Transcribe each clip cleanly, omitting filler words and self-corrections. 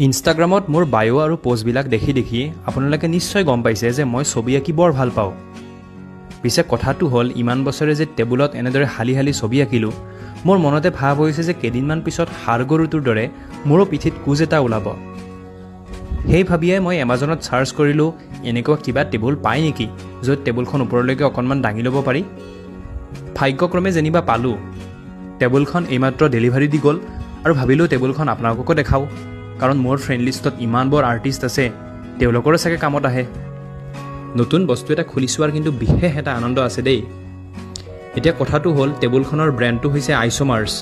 ইনষ্টাগ্ৰামত মোৰ বায়ো আৰু পোষ্টবিলাক দেখি আপোনালোকে নিশ্চয় গম পাইছে যে মই ছবি আঁকি বৰ ভাল পাওঁ। পিছে কথাটো হ'ল ইমান বছৰে যে টেবুলত এনেদৰে হালি ছবি আঁকিলোঁ, মোৰ মনতে ভাৱ হৈছে যে কেইদিনমান পিছত হাড়গৰুটোৰ দৰে মোৰো পিঠিত কোজ এটা ওলাব। সেই ভাবিয়ে মই এমাজনত চাৰ্চ কৰিলোঁ এনেকুৱা কিবা টেবুল পায় নেকি য'ত টেবুলখন ওপৰলৈকে অকণমান দাঙি ল'ব পাৰি। ভাগ্যক্ৰমে যেনিবা পালোঁ। টেবুলখন এইমাত্ৰ ডেলিভাৰী দি গ'ল আৰু ভাবিলোঁ টেবুলখন আপোনালোককো দেখাওঁ, কাৰণ মোৰ ফ্ৰেণ্ড লিষ্টত ইমানবোৰ আৰ্টিষ্ট আছে, তেওঁলোকৰো চাগে কামত আহে। নতুন বস্তু এটা খুলি চোৱাৰ কিন্তু বিশেষ এটা আনন্দ আছে দেই। এতিয়া কথাটো হ'ল টেবুলখনৰ ব্ৰেণ্ডটো হৈছে আইচ'মাৰ্ছ।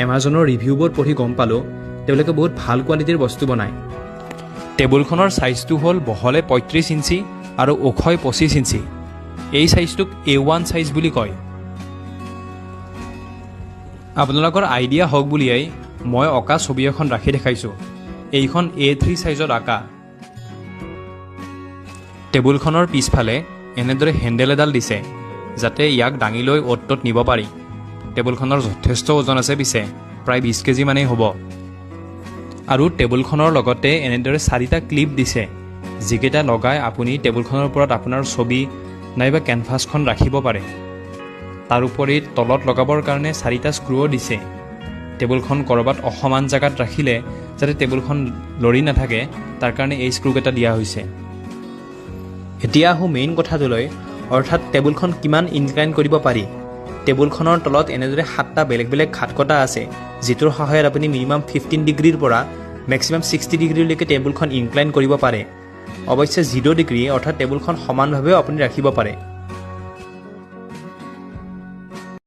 এমাজনৰ ৰিভিউবোৰ পঢ়ি গম পালোঁ তেওঁলোকে বহুত ভাল কোৱালিটিৰ বস্তু বনায়। টেবুলখনৰ ছাইজটো হ'ল বহলে 35 ইঞ্চি আৰু ওখই 25 ইঞ্চি। এই ছাইজটোক A1 ছাইজ বুলি কয়। আপোনালোকৰ আইডিয়া হওক বুলিয়েই মই অঁকা ছবি এখন ৰাখি দেখাইছোঁ। এইখন A3 ছাইজত আঁকা। টেবুলখনৰ পিছফালে এনেদৰে হেণ্ডেল এডাল দিছে যাতে ইয়াক দাঙি লৈ অ'ত ত'ত নিব পাৰি। টেবুলখনৰ যথেষ্ট ওজন আছে, পিছে প্ৰায় 20 কেজি মানেই হ'ব। আৰু টেবুলখনৰ লগতে এনেদৰে 4টা ক্লিপ দিছে, যিকেইটা লগাই আপুনি টেবুলখনৰ ওপৰত আপোনাৰ ছবি নাইবা কেনভাছখন ৰাখিব পাৰে। তাৰোপৰি তলত লগাবৰ কাৰণে 4টা স্ক্ৰুও দিছে। টেবুলখন ক'ৰবাত অসমান জেগাত ৰাখিলে যাতে টেবুলখন লৰি নাথাকে তাৰ কাৰণে এই স্ক্ৰুকেইটা দিয়া হৈছে। এতিয়া আহোঁ মেইন কথাটোলৈ, অৰ্থাৎ টেবুলখন কিমান ইনক্লাইন কৰিব পাৰি। টেবুলখনৰ তলত এনেদৰে 7টা বেলেগ বেলেগ ঘাটকটা আছে, যিটোৰ সহায়ত আপুনি মিনিমাম 15 ডিগ্ৰীৰ পৰা মেক্সিমাম 60 ডিগ্ৰীলৈকে টেবুলখন ইনক্লাইন কৰিব পাৰে। অৱশ্যে 0 ডিগ্ৰী অৰ্থাৎ টেবুলখন সমানভাৱেও আপুনি ৰাখিব পাৰে।